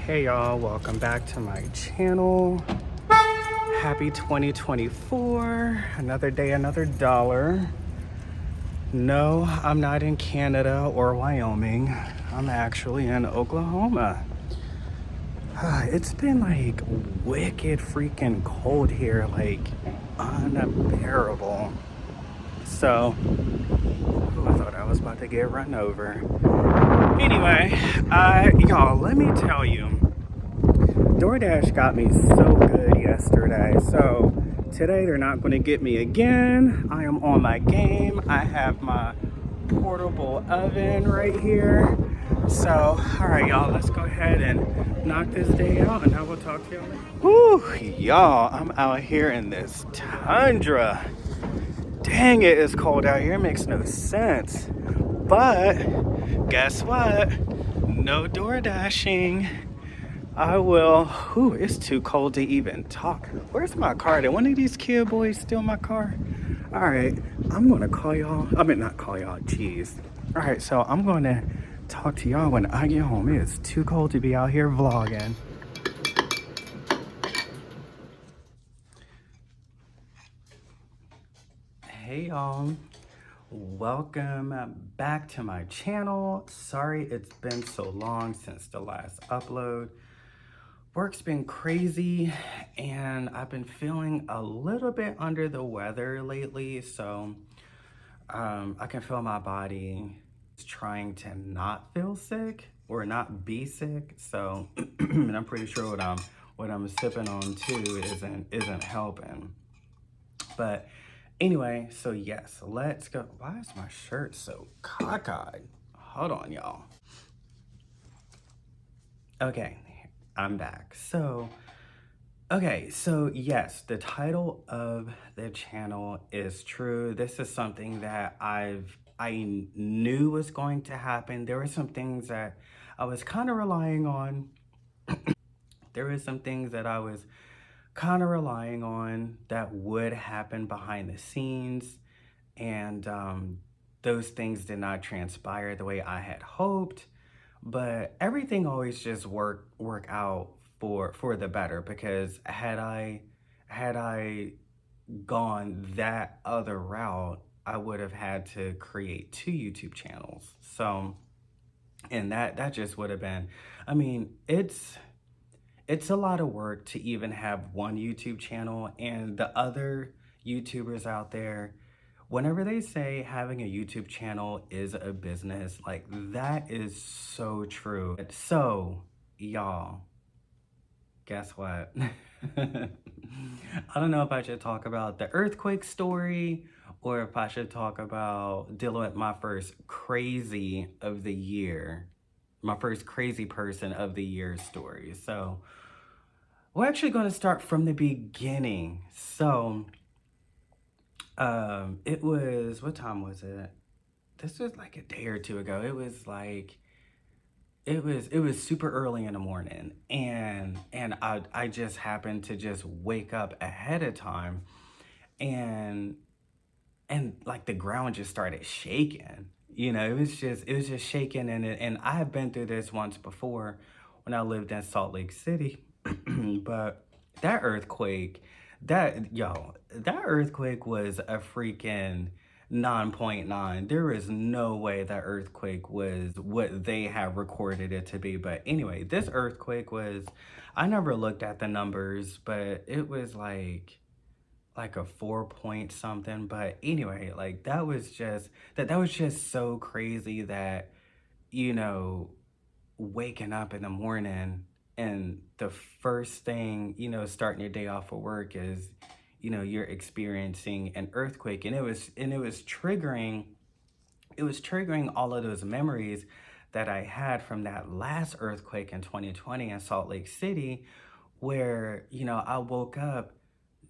Hey y'all, welcome back to my channel. Happy 2024. Another day, another dollar. No, I'm not in Canada or Wyoming. I'm actually in Oklahoma. It's been like wicked freaking cold here, like unbearable. So, I thought I was about to get run over. Anyway, y'all, let me tell you, DoorDash got me so good yesterday. So today they're not going to get me again. I am on my game. I have my portable oven right here. So, all right, y'all, let's go ahead and knock this day out and I will talk to y'all later. Whew, y'all, I'm out here in this tundra. Dang, it is cold out here. It makes no sense. But guess what? No door dashing. I will. Ooh, it's too cold to even talk. Where's my car? Did one of these kid boys steal my car? All right, I'm gonna call y'all. I mean, not call y'all. Jeez. All right, so I'm gonna talk to y'all when I get home. It's too cold to be out here vlogging. Hey y'all. Welcome back to my channel. Sorry it's been so long since the last upload. Work's been crazy and I've been feeling a little bit under the weather lately, so I can feel my body trying to not feel sick or not be sick. So and I'm pretty sure what I'm sipping on too isn't helping. But anyway, so yes, let's go. Why is my shirt so cockeyed? Hold on, y'all. Okay, I'm back. Okay, so yes, the title of the channel is true. This is something that I knew was going to happen. There were some things that I was kind of relying on. There were some things that I was kind of relying on that would happen behind the scenes, and those things did not transpire the way I had hoped. But everything always just work out for the better, because had I gone that other route, I would have had to create two YouTube channels. So, and that just would have been, I mean, it's a lot of work to even have one YouTube channel, and the other YouTubers out there, whenever they say having a YouTube channel is a business, like that is so true. So, y'all, guess what? I don't know if I should talk about the earthquake story or if I should talk about dealing with my first crazy of the year, my first crazy person of the year story. So, we're actually going to start from the beginning. So, it was, what time was it? This was like a day or two ago. It was super early in the morning, and I just happened to just wake up ahead of time, and like the ground just started shaking. It was just shaking, and I have been through this once before when I lived in Salt Lake City. But that earthquake, that earthquake was a freaking 9.9. There is no way that earthquake was what they have recorded it to be. But anyway, this earthquake was, I never looked at the numbers, but it was like a 4 point something. But anyway, like that was just so crazy that, you know, waking up in the morning and the first thing, starting your day off of work is, you're experiencing an earthquake. And it was triggering all of those memories that I had from that last earthquake in 2020 in Salt Lake City, where, I woke up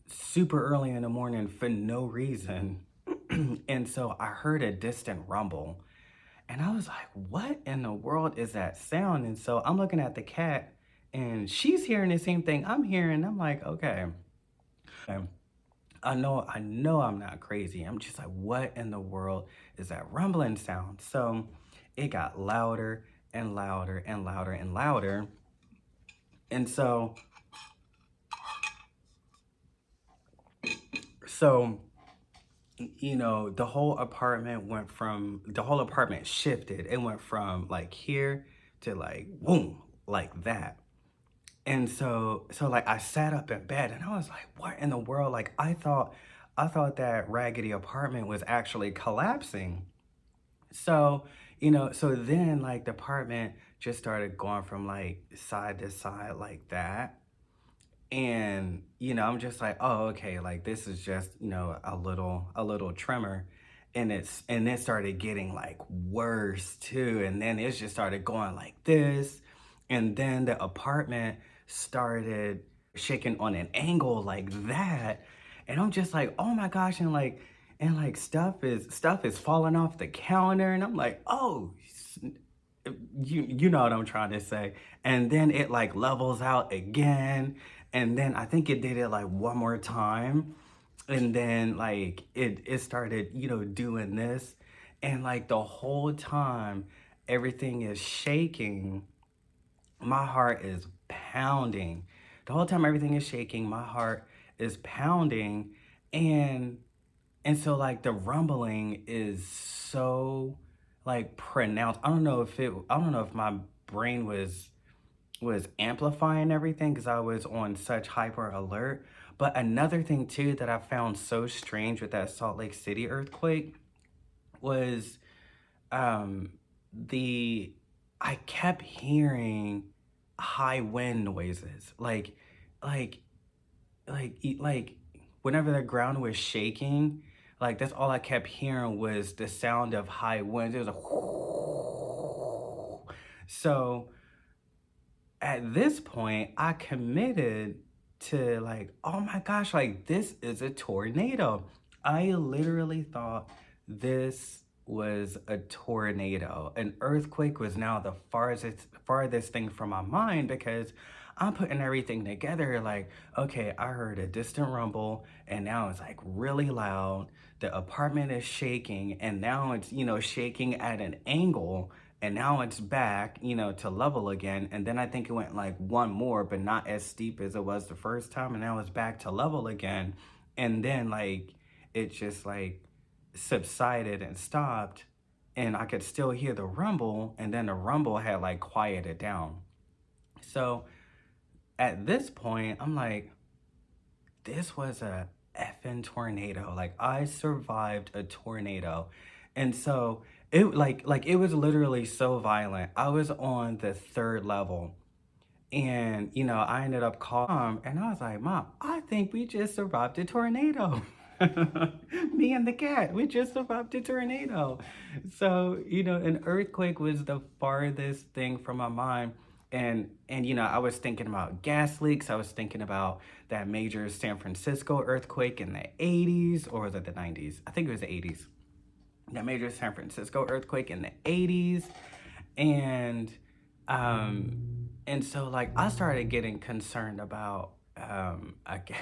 super early in the morning for no reason. And so I heard a distant rumble. And I was like, what in the world is that sound? And so I'm looking at the cat and she's hearing the same thing I'm hearing. I'm like, okay. I know I'm not crazy. I'm just like, what in the world is that rumbling sound? So it got louder and louder and louder and louder. And so the whole apartment shifted. It went from like here to like boom, like that. And so like I sat up in bed and I was like, what in the world? Like I thought that raggedy apartment was actually collapsing. So, so then like the apartment just started going from like side to side like that. And I'm just like, oh, okay, like this is just a little tremor. And it started getting like worse too, and then it just started going like this. And then the apartment started shaking on an angle like that. And I'm just like, oh my gosh. And like stuff is falling off the counter, and I'm like, oh, you know what I'm trying to say. And then it like levels out again. And then I think it did it like one more time. And then like it started, doing this. And like the whole time everything is shaking, my heart is pounding. The whole time everything is shaking, my heart is pounding. And and so like the rumbling is so like pronounced. I don't know if my brain was amplifying everything because I was on such hyper alert. But another thing too that I found so strange with that Salt Lake City earthquake was um the I kept hearing high wind noises. Like like whenever the ground was shaking, like that's all I kept hearing was the sound of high winds. It was a so at this point I committed to like, oh my gosh, like this is a tornado. I literally thought this was a tornado. An earthquake was now the farthest thing from my mind because I'm putting everything together like, okay, I heard a distant rumble and now it's like really loud. The apartment is shaking and now it's, shaking at an angle, and now it's back, to level again. And then I think it went like one more, but not as steep as it was the first time. And now it's back to level again. And then like it just like subsided and stopped. And I could still hear the rumble. And then the rumble had like quieted down. So at this point, I'm like, this was a effing tornado. Like I survived a tornado. And so it was literally so violent. I was on the third level. And I ended up calling and I was like, Mom, I think we just survived a tornado. Me and the cat, we just survived a tornado. So, an earthquake was the farthest thing from my mind. And I was thinking about gas leaks. I was thinking about that major San Francisco earthquake in the 80s, or was it the 90s? I think it was the 80s. That major San Francisco earthquake in the 80s. And and so like I started getting concerned about I guess,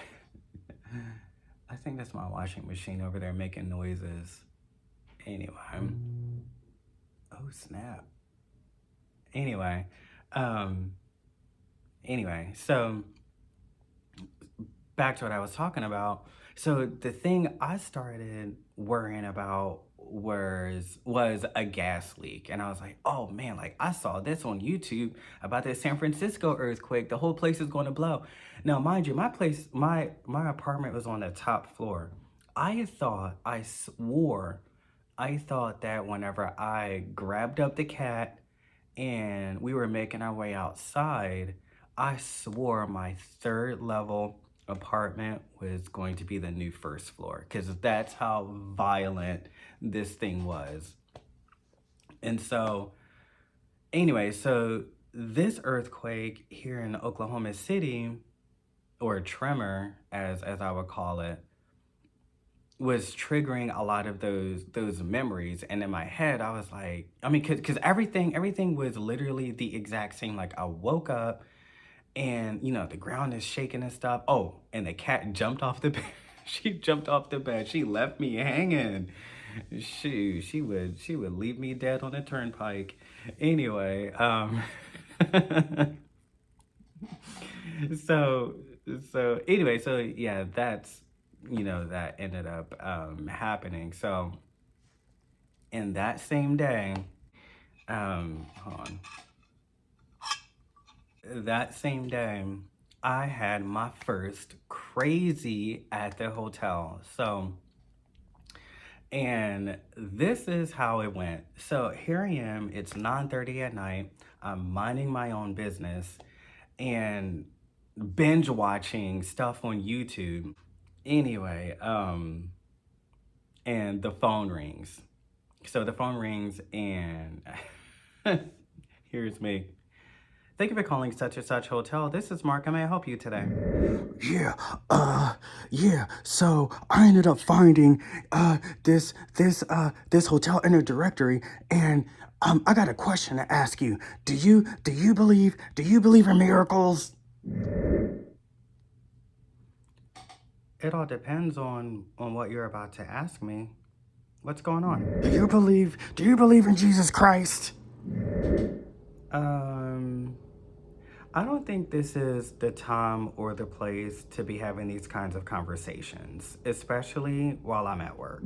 I think that's my washing machine over there making noises. Anyway, oh snap. Anyway, um so back to what I was talking about. So the thing I started worrying about was a gas leak, and I was like, "Oh man, like I saw this on YouTube about the San Francisco earthquake. The whole place is going to blow." Now, mind you, my apartment was on the top floor. I thought that whenever I grabbed up the cat and we were making our way outside, I swore my third level apartment was going to be the new first floor because that's how violent this thing was. And so, anyway, so this earthquake here in Oklahoma City, or tremor as I would call it, was triggering a lot of those memories. And in my head I was like, I mean, because everything was literally the exact same. Like I woke up and the ground is shaking and stuff. Oh, and the cat jumped off the bed. She jumped off the bed. She left me hanging. She would leave me dead on the turnpike. Anyway, so so anyway, so yeah, that's that ended up happening. In that same day, hold on. That same day, I had my first crazy at the hotel. And this is how it went. So here I am, it's 9:30 at night. I'm minding my own business and binge watching stuff on YouTube. Anyway, and the phone rings. So the phone rings and here's me. Thank you for calling such and such hotel. This is Mark. How may I help you today? Yeah, yeah. So I ended up finding this hotel in a directory, and I got a question to ask you. Do you believe in miracles? It all depends on what you're about to ask me. What's going on? Do you believe in Jesus Christ? Um, I don't think this is the time or the place to be having these kinds of conversations, especially while I'm at work.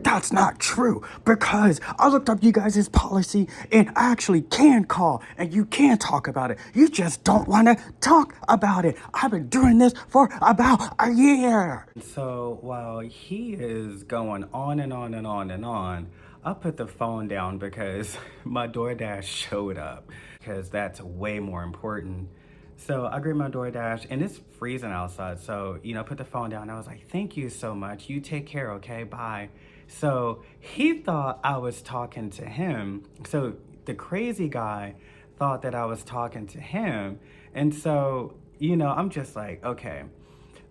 That's not true because I looked up you guys' policy and I actually can call and you can talk about it. You just don't want to talk about it. I've been doing this for about a year. So while he is going on and on and on and on, I put the phone down because my DoorDash showed up because that's way more important. So I grabbed my DoorDash and it's freezing outside. So, put the phone down. I was like, thank you so much. You take care, okay? Bye. So he thought I was talking to him. So the crazy guy thought that I was talking to him. And so, I'm just like, okay,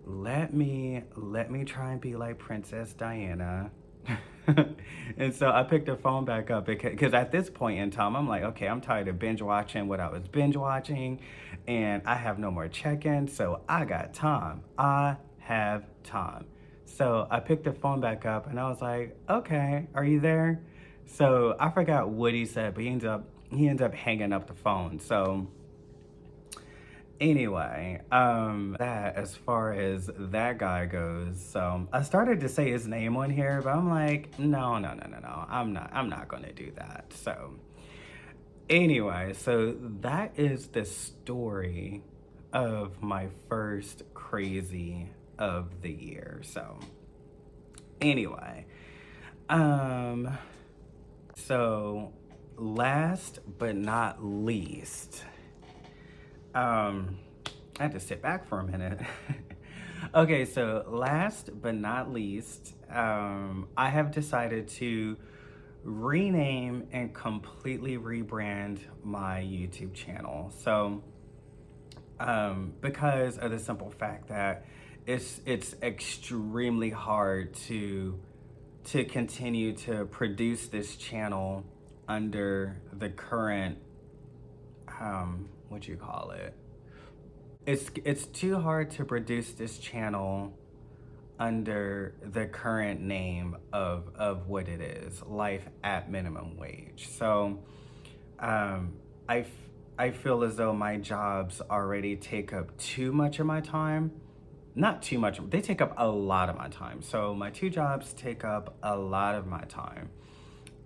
let me try and be like Princess Diana. And so I picked the phone back up because at this point in time, I'm like, okay, I'm tired of binge watching what I was binge watching, and I have no more check-ins, so I got time. I have time. So I picked the phone back up and I was like, okay, are you there? So I forgot what he said, but he ends up hanging up the phone. So anyway, that as far as that guy goes, so I started to say his name on here, but I'm like, no, no, no, no, no. I'm not gonna do that. So anyway, so that is the story of my first crazy of the year. So anyway, um, so last but not least, Um, I had to sit back for a minute. Okay, so last but not least, I have decided to rename and completely rebrand my YouTube channel. So, because of the simple fact that it's extremely hard to continue to produce this channel under the current what you call it, it's too hard to produce this channel under the current name of what it is, life at minimum wage. So um i f- I feel as though my jobs already take up too much of my time. Not too much, they take up a lot of my time. So my two jobs take up a lot of my time,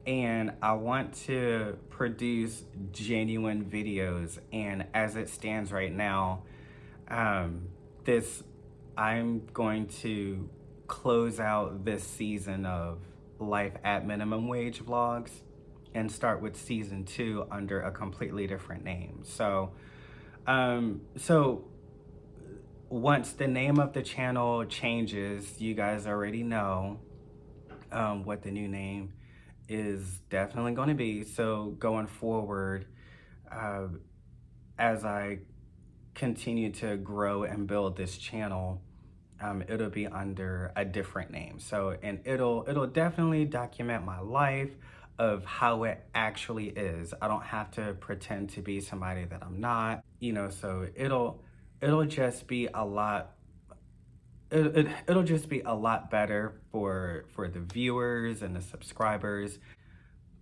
and I want to produce genuine videos. And as it stands right now, um, this I'm going to close out this season of Life at Minimum Wage vlogs and start with season 2 under a completely different name. So once the name of the channel changes, you guys already know what the new name is definitely going to be. So going forward, uh, as I continue to grow and build this channel, it'll be under a different name. So, and it'll definitely document my life of how it actually is. I don't have to pretend to be somebody that I'm not. So it'll just be a lot. It'll just be a lot better for the viewers and the subscribers.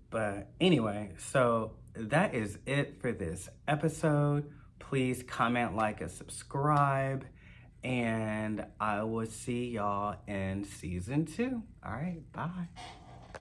But anyway, so that is it for this episode. Please comment, like, and subscribe. And I will see y'all in season 2. All right, bye.